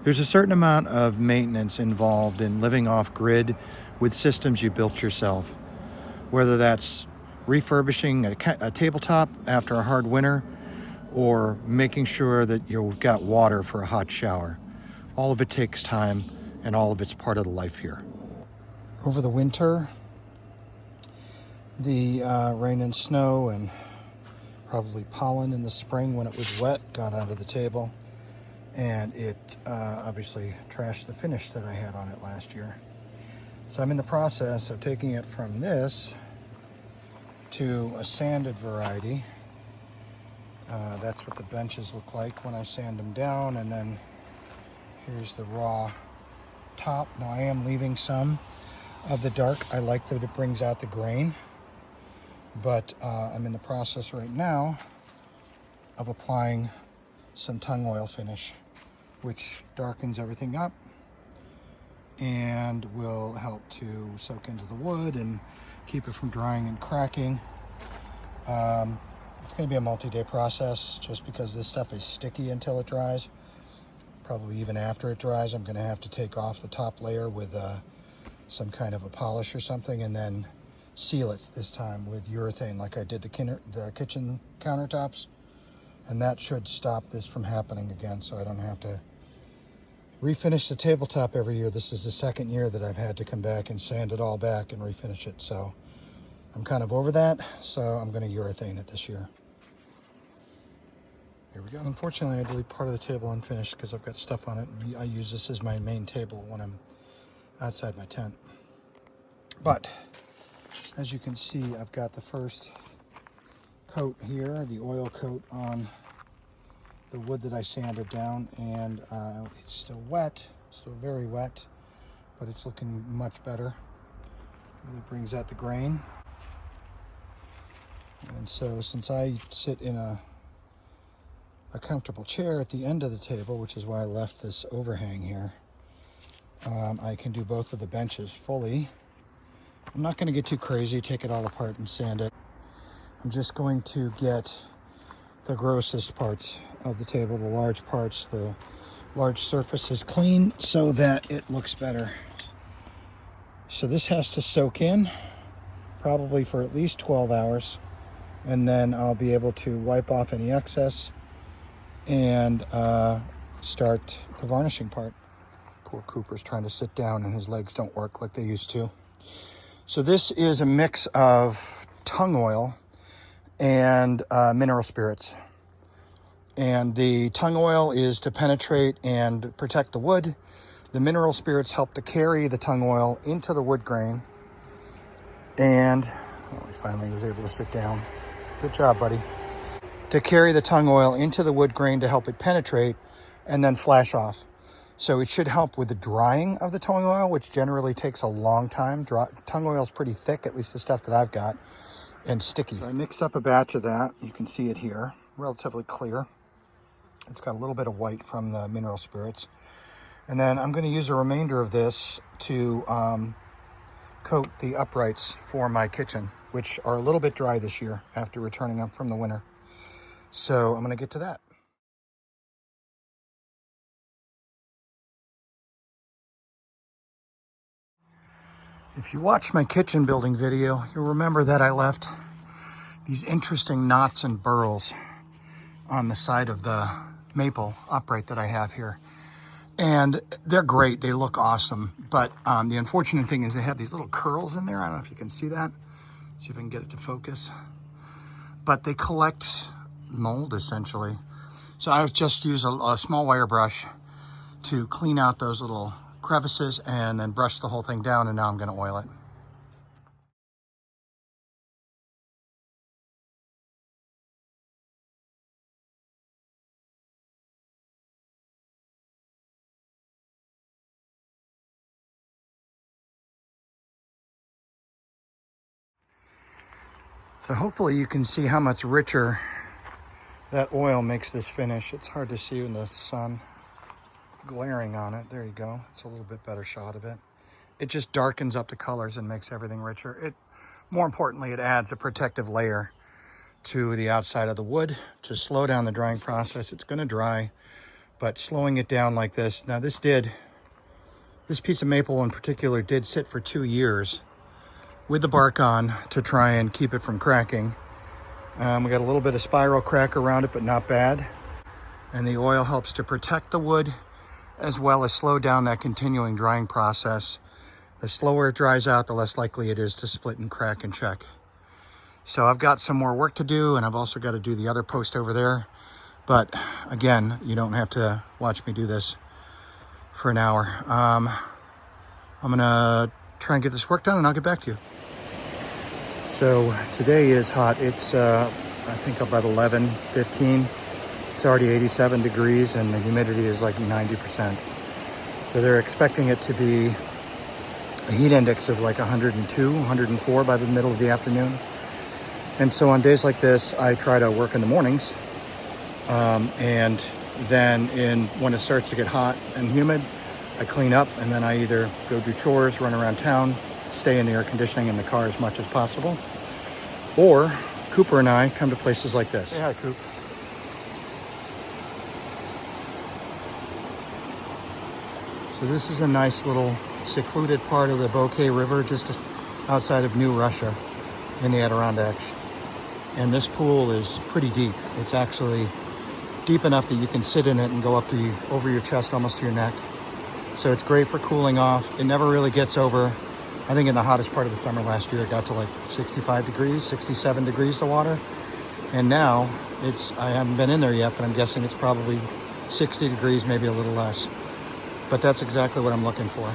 There's a certain amount of maintenance involved in living off grid with systems you built yourself, whether that's refurbishing a tabletop after a hard winter or making sure that you've got water for a hot shower. All of it takes time, and all of it's part of the life here. Over the winter, the rain and snow and probably pollen in the spring when it was wet got onto the table, and it obviously trashed the finish that I had on it last year. So I'm in the process of taking it from this to a sanded variety. That's what the benches look like when I sand them down, and then here's the raw top. Now I am leaving some of the dark. I like that it brings out the grain, but I'm in the process right now of applying some tung oil finish, which darkens everything up and will help to soak into the wood and keep it from drying and cracking. It's going to be a multi-day process just because this stuff is sticky until it dries. Probably even after it dries, I'm going to have to take off the top layer with some kind of a polish or something, and then seal it this time with urethane like I did the kitchen countertops. And that should stop this from happening again, so I don't have to refinish the tabletop every year. This is the second year that I've had to come back and sand it all back and refinish it. So I'm kind of over that, so I'm going to urethane it this year. Here we go. Unfortunately, I had to leave part of the table unfinished because I've got stuff on it. I use this as my main table when I'm outside my tent. But as you can see, I've got the first coat here, the oil coat on the wood that I sanded down, and it's still wet, still very wet, but it's looking much better. Really brings out the grain. And so since I sit in a comfortable chair at the end of the table, which is why I left this overhang here, I can do both of the benches fully. I'm not going to get too crazy, take it all apart and sand it. I'm just going to get the grossest parts of the table, the large parts, the large surfaces clean so that it looks better. So this has to soak in probably for at least 12 hours, and then I'll be able to wipe off any excess and start the varnishing part. Poor Cooper's trying to sit down and his legs don't work like they used to. So this is a mix of tung oil and mineral spirits. And the tung oil is to penetrate and protect the wood. The mineral spirits help to carry the tung oil into the wood grain. And he finally was able to sit down. Good job, buddy. To carry the tung oil into the wood grain to help it penetrate and then flash off. So it should help with the drying of the tung oil, which generally takes a long time. Tung oil is pretty thick, at least the stuff that I've got, and sticky. So I mixed up a batch of that. You can see it here, relatively clear. It's got a little bit of white from the mineral spirits. And then I'm going to use the remainder of this to coat the uprights for my kitchen, which are a little bit dry this year after returning them from the winter. So I'm going to get to that. If you watch my kitchen building video, you'll remember that I left these interesting knots and burls on the side of the maple upright that I have here. And they're great, they look awesome. But the unfortunate thing is they have these little curls in there. I don't know if you can see that. See if I can get it to focus. But they collect mold essentially. So I've just used a small wire brush to clean out those little crevices and then brush the whole thing down, and now I'm going to oil it. So hopefully you can see how much richer that oil makes this finish. It's hard to see in the sun glaring on it. There you go. It's a little bit better shot of it. It just darkens up the colors and makes everything richer. More importantly, it adds a protective layer to the outside of the wood to slow down the drying process. It's going to dry But slowing it down like this. Now this piece of maple in particular did sit for 2 years with the bark on to try and keep it from cracking. We got a little bit of spiral crack around it, but not bad. And the oil helps to protect the wood as well as slow down that continuing drying process. The slower it dries out, the less likely it is to split and crack and check. So I've got some more work to do, and I've also got to do the other post over there. But again, you don't have to watch me do this for an hour. I'm gonna try and get this work done and I'll get back to you. So today is hot. It's I think about 11:15. It's already 87 degrees and the humidity is like 90%. So they're expecting it to be a heat index of like 102, 104 by the middle of the afternoon. And so on days like this, I try to work in the mornings. And then when it starts to get hot and humid, I clean up and then I either go do chores, run around town, stay in the air conditioning in the car as much as possible. Or Cooper and I come to places like this. Say hi, Coop. So this is a nice little secluded part of the Bouquet River just outside of New Russia in the Adirondacks. And this pool is pretty deep. It's actually deep enough that you can sit in it and go up to over your chest, almost to your neck. So it's great for cooling off. It never really gets over, I think in the hottest part of the summer last year, it got to like 65 degrees, 67 degrees, the water. And now I haven't been in there yet, but I'm guessing it's probably 60 degrees, maybe a little less. But that's exactly what I'm looking for.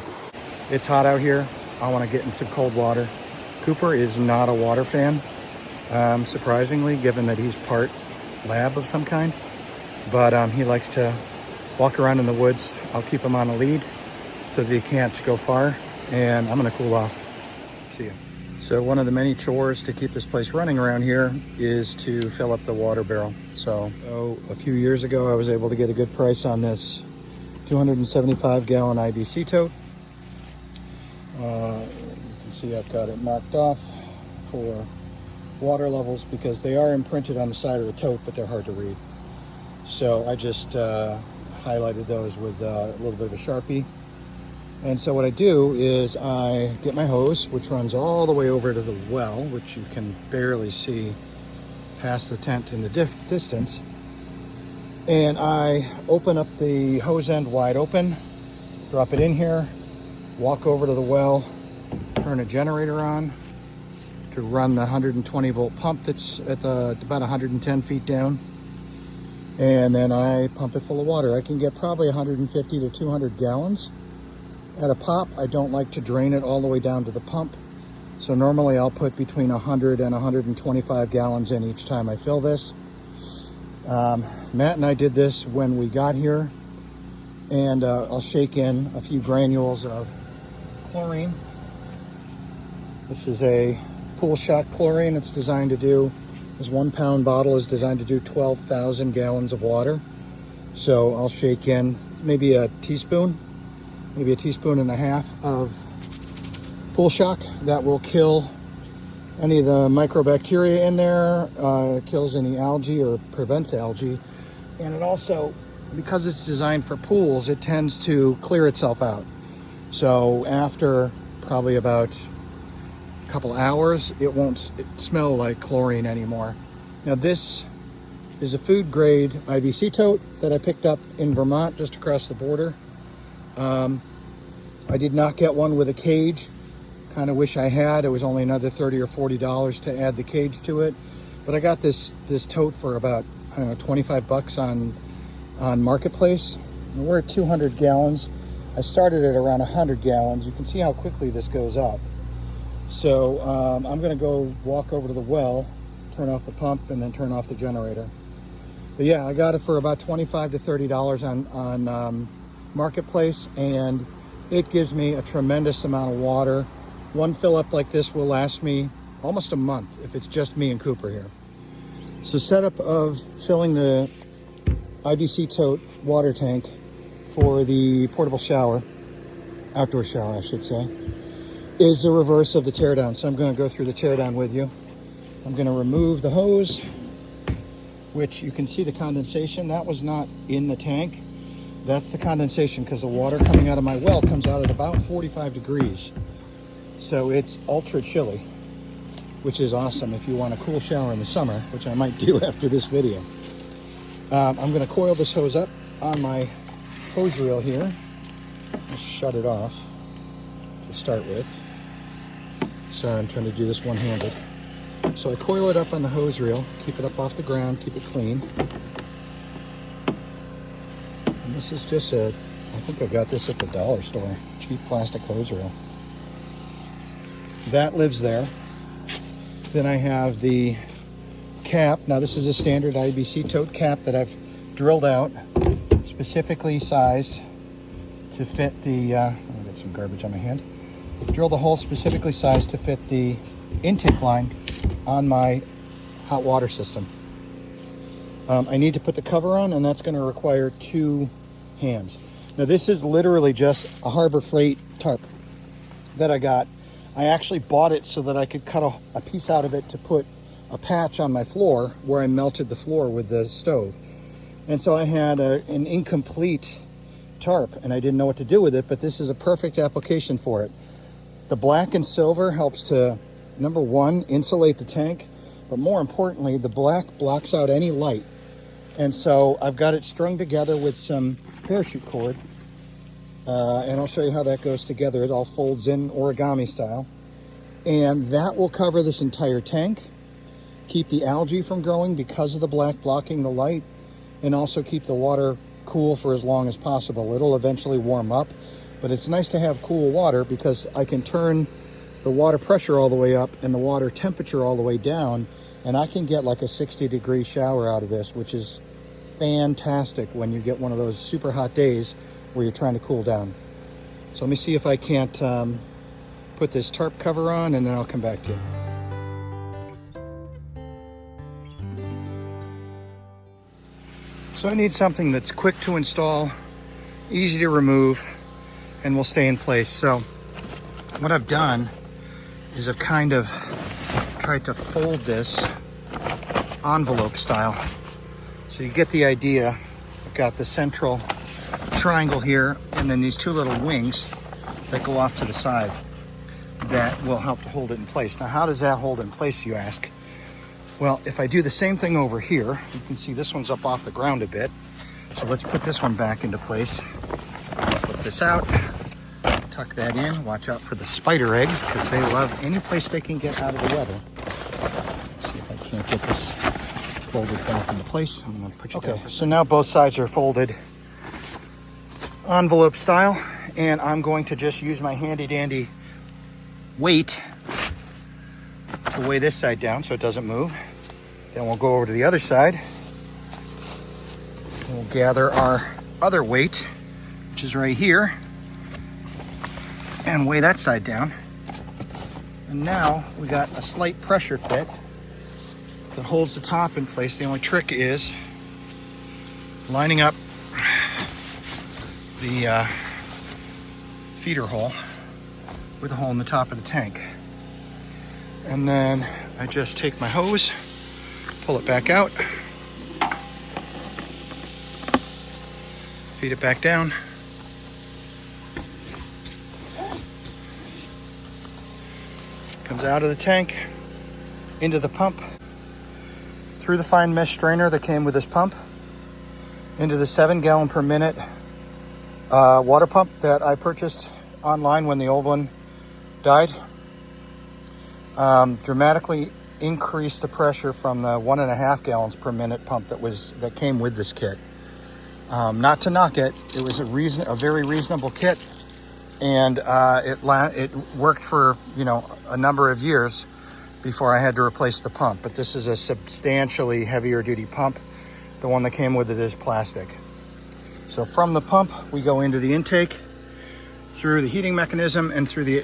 It's hot out here. I want to get in some cold water. Cooper is not a water fan, surprisingly, given that he's part lab of some kind. But he likes to walk around in the woods. I'll keep him on a lead so that he can't go far. And I'm going to cool off. See you. So one of the many chores to keep this place running around here is to fill up the water barrel. So a few years ago, I was able to get a good price on this 275 gallon IBC tote. You can see I've got it marked off for water levels because they are imprinted on the side of the tote, but they're hard to read. So I just highlighted those with a little bit of a Sharpie. And so what I do is I get my hose, which runs all the way over to the well, which you can barely see past the tent in the distance. And I open up the hose end wide open, drop it in here, walk over to the well, turn a generator on to run the 120 volt pump that's at about 110 feet down. And then I pump it full of water. I can get probably 150 to 200 gallons at a pop. I don't like to drain it all the way down to the pump. So normally I'll put between 100 and 125 gallons in each time I fill this. Matt and I did this when we got here, and I'll shake in a few granules of chlorine. This is a pool shock chlorine. It's designed to do, this 1 pound bottle is designed to do 12,000 gallons of water. So I'll shake in maybe a teaspoon and a half of pool shock. That will kill any of the microbacteria in there, kills any algae or prevents algae. And it also, because it's designed for pools, it tends to clear itself out. So after probably about a couple hours, it won't smell like chlorine anymore. Now this is a food grade IBC tote that I picked up in Vermont, just across the border. I did not get one with a cage. Kind of wish I had. It was only another $30 or $40 to add the cage to it. But I got this tote for about, I don't know, 25 bucks on Marketplace. And we're at 200 gallons. I started at around 100 gallons. You can see how quickly this goes up. So I'm going to go walk over to the well, turn off the pump, and then turn off the generator. But yeah, I got it for about $25 to $30 on Marketplace, and it gives me a tremendous amount of water. One fill up like this will last me almost a month if it's just me and Cooper here. So setup of filling the IBC tote water tank for the portable shower, outdoor shower I should say, is the reverse of the teardown. So I'm going to go through the teardown with you. I'm going to remove the hose, which you can see the condensation. That was not in the tank. That's the condensation, because the water coming out of my well comes out at about 45 degrees. So it's ultra chilly, which is awesome if you want a cool shower in the summer, which I might do after this video. I'm going to coil this hose up on my hose reel here. Just shut it off to start with. Sorry, I'm trying to do this one-handed. So I coil it up on the hose reel, keep it up off the ground, keep it clean. And this is just I think I got this at the dollar store, cheap plastic hose reel. That lives there. Then I have the cap. Now this is a standard IBC tote cap that I've drilled out, specifically sized to fit the, I'll get some garbage on my hand. Drilled a hole specifically sized to fit the intake line on my hot water system. I need to put the cover on, and that's going to require 2 hands. Now this is literally just a Harbor Freight tarp that I got. I actually bought it so that I could cut a piece out of it to put a patch on my floor where I melted the floor with the stove. And so I had an incomplete tarp, and I didn't know what to do with it, but this is a perfect application for it. The black and silver helps to, number one, insulate the tank, but more importantly, the black blocks out any light. And so I've got it strung together with some parachute cord, and I'll show you how that goes together. It all folds in origami style, and that will cover this entire tank, keep the algae from growing because of the black blocking the light, and also keep the water cool for as long as possible. It'll eventually warm up, but it's nice to have cool water because I can turn the water pressure all the way up and the water temperature all the way down, and I can get like a 60-degree shower out of this, which is fantastic when you get one of those super hot days where you're trying to cool down. So let me see if I can't put this tarp cover on, and then I'll come back to you. So I need something that's quick to install, easy to remove, and will stay in place. So what I've done is I've kind of tried to fold this envelope style. So you get the idea. I've got the central triangle here, and then these 2 little wings that go off to the side that will help to hold it in place. Now, how does that hold in place, you ask? Well, if I do the same thing over here, you can see this one's up off the ground a bit. So let's put this one back into place. Flip this out, tuck that in. Watch out for the spider eggs, because they love any place they can get out of the weather. Let's see if I can't get this folded back into place. I'm going to put you down. So now both sides are folded envelope style, and I'm going to just use my handy dandy weight to weigh this side down so it doesn't move. Then we'll go over to the other side. We'll gather our other weight, which is right here, and weigh that side down. And now we got a slight pressure fit that holds the top in place. The only trick is lining up the feeder hole with a hole in the top of the tank. And then I just take my hose, pull it back out, feed it back down, comes out of the tank, into the pump, through the fine mesh strainer that came with this pump, into the 7-gallon per minute water pump that I purchased online when the old one died. Dramatically increased the pressure from the 1.5 gallons per minute pump that came with this kit. Not to knock it, it was a very reasonable kit, and it worked for a number of years before I had to replace the pump. But this is a substantially heavier duty pump. The one that came with it is plastic. So from the pump we go into the intake, through the heating mechanism, and through the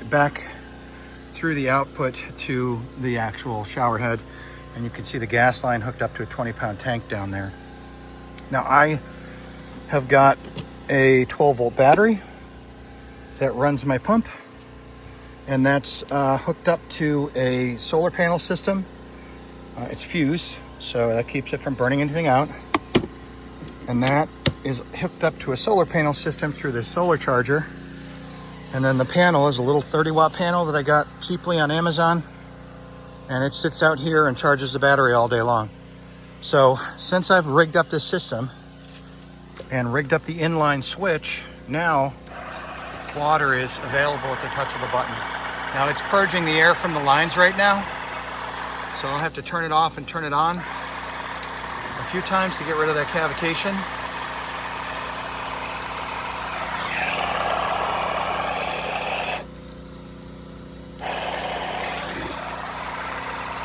output to the actual shower head. And you can see the gas line hooked up to a 20-pound tank down there. Now I have got a 12-volt battery that runs my pump, and that's hooked up to a solar panel system. It's fused, so that keeps it from burning anything out. And that is hooked up to a solar panel system through this solar charger. And then the panel is a little 30-watt panel that I got cheaply on Amazon. And it sits out here and charges the battery all day long. So since I've rigged up this system and rigged up the inline switch, now water is available at the touch of a button. Now it's purging the air from the lines right now. So I'll have to turn it off and turn it on a few times to get rid of that cavitation.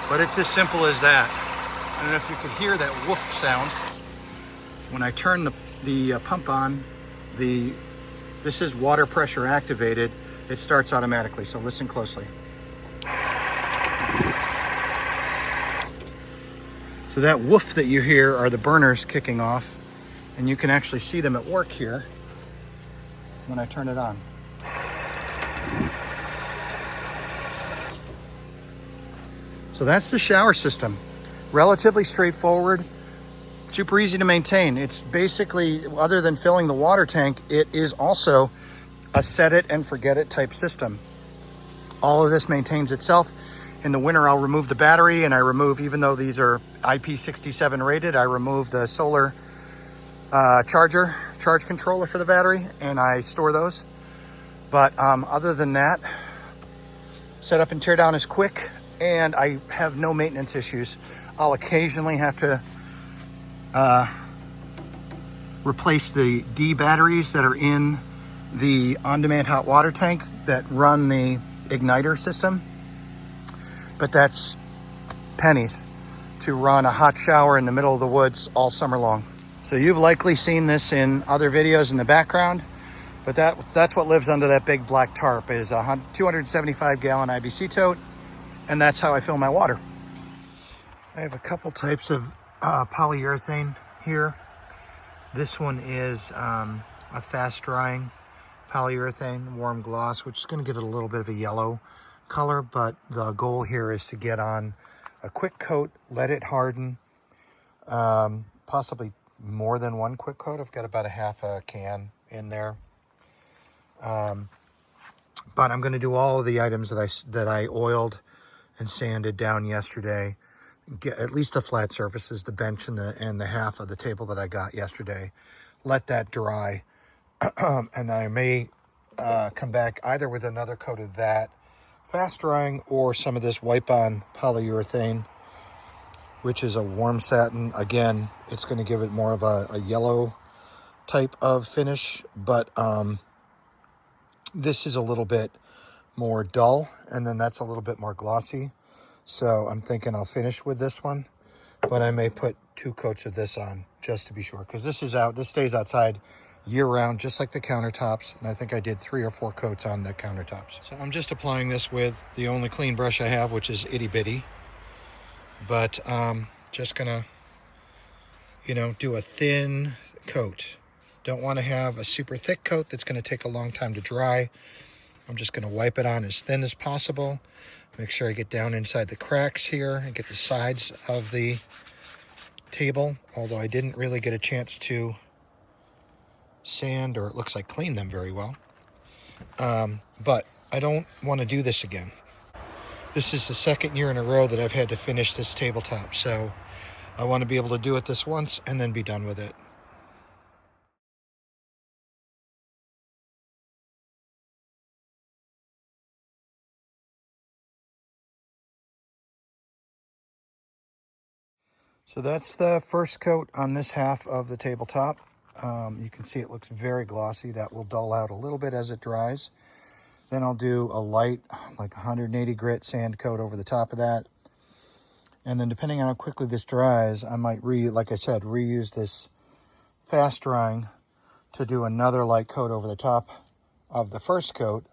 But it's as simple as that. I don't know if you could hear that woof sound. When I turn the pump on, this is water pressure activated. It starts automatically, so listen closely. So that woof that you hear are the burners kicking off, and you can actually see them at work here when I turn it on. So that's the shower system. Relatively straightforward, super easy to maintain. It's basically, other than filling the water tank, it is also a set it and forget it type system. All of this maintains itself. In the winter, I'll remove the battery, and I remove, even though these are IP67 rated, I remove the solar charge controller for the battery, and I store those. But other than that, set up and tear down is quick, and I have no maintenance issues. I'll occasionally have to replace the D batteries that are in the on-demand hot water tank that run the igniter system. But that's pennies to run a hot shower in the middle of the woods all summer long. So you've likely seen this in other videos in the background, but that's what lives under that big black tarp, is a 275 gallon IBC tote, and that's how I fill my water. I have a couple types of polyurethane here. This one is a fast drying polyurethane, warm gloss, which is going to give it a little bit of a yellow color, but the goal here is to get on a quick coat, let it harden, possibly more than one quick coat. I've got about a half a can in there. But I'm going to do all of the items that I oiled and sanded down yesterday. Get at least the flat surfaces, the bench and the half of the table that I got yesterday. Let that dry, and I may come back either with another coat of that fast drying or some of this wipe-on polyurethane, which is a warm satin. Again, it's going to give it more of a yellow type of finish, but this is a little bit more dull, and then that's a little bit more glossy. So I'm thinking I'll finish with this one, but I may put 2 coats of this on just to be sure, because this stays outside year round, just like the countertops. And I think I did 3 or 4 coats on the countertops. So I'm just applying this with the only clean brush I have, which is itty bitty, but just gonna, do a thin coat. Don't want to have a super thick coat that's going to take a long time to dry. I'm just going to wipe it on as thin as possible. Make sure I get down inside the cracks here and get the sides of the table, although I didn't really get a chance to sand, or it looks like clean them very well. But I don't want to do this again. This is the second year in a row that I've had to finish this tabletop, so I want to be able to do it this once and then be done with it. So that's the first coat on this half of the tabletop. You can see it looks very glossy. That will dull out a little bit as it dries. Then I'll do a light, like 180 grit sand coat over the top of that. And then depending on how quickly this dries, I might, like I said, reuse this fast drying to do another light coat over the top of the first coat.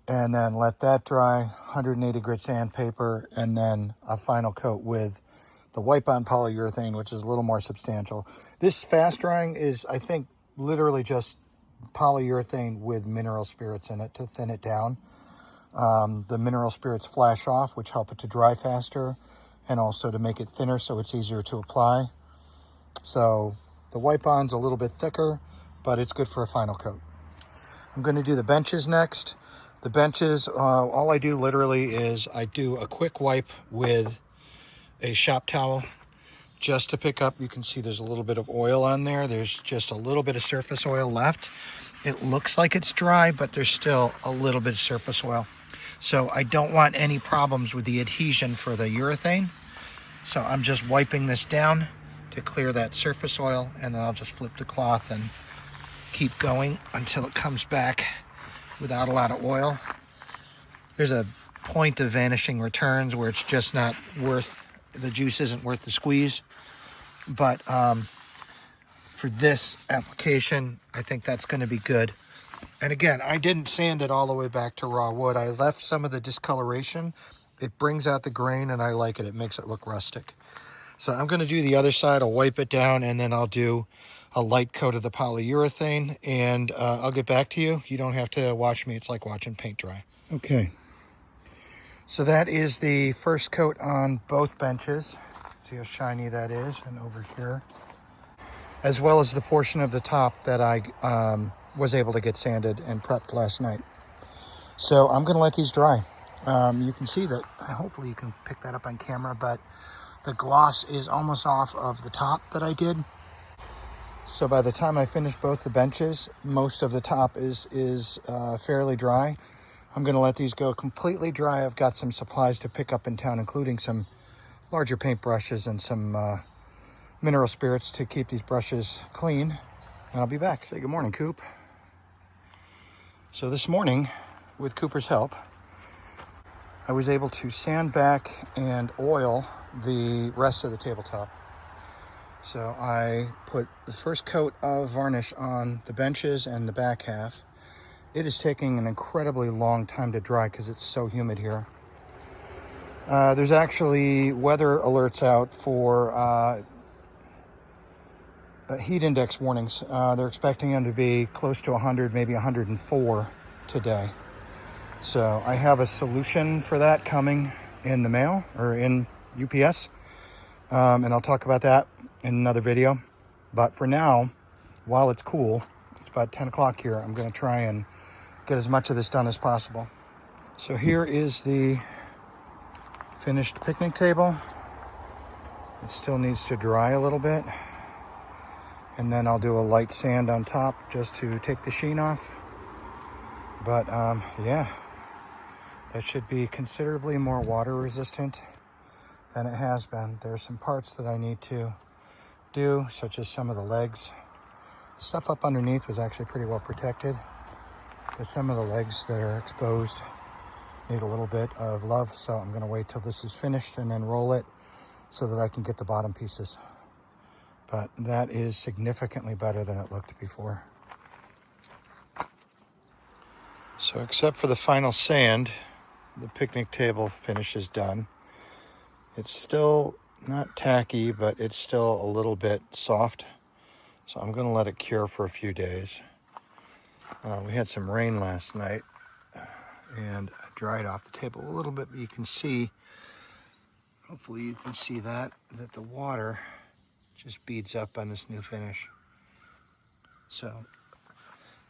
And then let that dry, 180 grit sandpaper, and then a final coat with the wipe-on polyurethane, which is a little more substantial. This fast drying is, I think, literally just polyurethane with mineral spirits in it to thin it down. The mineral spirits flash off, which help it to dry faster, and also to make it thinner so it's easier to apply. So The wipe-on's a little bit thicker, but it's good for a final coat. I'm going to do the benches next. The benches, all I do literally is I do a quick wipe with a shop towel just to pick up. You can see there's a little bit of oil on there. There's just a little bit of surface oil left. It looks like it's dry, but there's still a little bit of surface oil. So I don't want any problems with the adhesion for the urethane. So I'm just wiping this down to clear that surface oil, and then I'll just flip the cloth and keep going until it comes back without a lot of oil. There's a point of vanishing returns where it's just not worth, the juice isn't worth the squeeze. But for this application, I think that's going to be good. And again, I didn't sand it all the way back to raw wood. I left some of the discoloration. It brings out the grain, and I like it. It makes it look rustic. So I'm going to do the other side. I'll wipe it down, and then I'll do a light coat of the polyurethane, and I'll get back to you. You don't have to watch me. It's like watching paint dry. Okay. So that is the first coat on both benches. See how shiny that is, and over here. As well as the portion of the top that I was able to get sanded and prepped last night. So I'm going to let these dry. You can see that, hopefully you can pick that up on camera, but the gloss is almost off of the top that I did. So by the time I finish both the benches, most of the top is fairly dry. I'm going to let these go completely dry. I've got some supplies to pick up in town, including some larger paint brushes and some mineral spirits to keep these brushes clean. And I'll be back. Say good morning, Coop. So this morning, with Cooper's help, I was able to sand back and oil the rest of the tabletop. So I put the first coat of varnish on the benches and the back half. It is taking an incredibly long time to dry because it's so humid here. There's actually weather alerts out for heat index warnings. They're expecting them to be close to 100, maybe 104 today. So I have a solution for that coming in the mail or in UPS. And I'll talk about that in another video. But for now, while it's cool, it's about 10 o'clock here, I'm going to try and get as much of this done as possible. So here is the finished picnic table. It still needs to dry a little bit. And then I'll do a light sand on top just to take the sheen off. But yeah, that should be considerably more water resistant than it has been. There are some parts that I need to do, such as some of the legs. Stuff up underneath was actually pretty well protected, but some of the legs that are exposed need a little bit of love. So I'm going to wait till this is finished and then roll it so that I can get the bottom pieces. But that is significantly better than it looked before. So except for the final sand, the picnic table finish is done. It's still not tacky, but it's still a little bit soft. So I'm going to let it cure for a few days. We had some rain last night, and I dried off the table a little bit. But you can see, hopefully you can see that the water just beads up on this new finish. So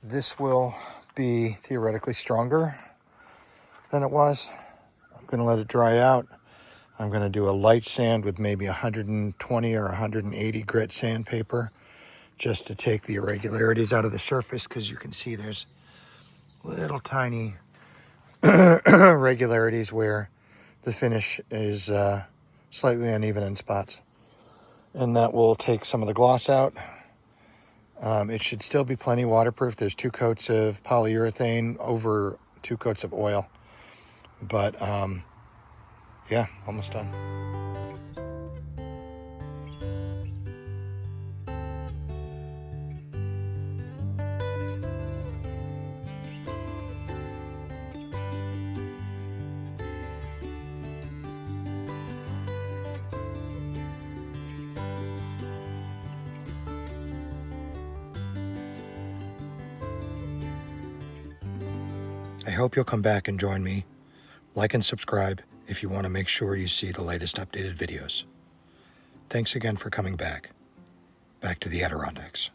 this will be theoretically stronger than it was. I'm going to let it dry out. I'm going to do a light sand with maybe 120 or 180 grit sandpaper just to take the irregularities out of the surface, because you can see there's little tiny irregularities where the finish is slightly uneven in spots. And that will take some of the gloss out. It should still be plenty waterproof. There's 2 coats of polyurethane over 2 coats of oil. But yeah, almost done. I hope you'll come back and join me. Like and subscribe if you want to make sure you see the latest updated videos. Thanks again for coming back. back to the Adirondacks.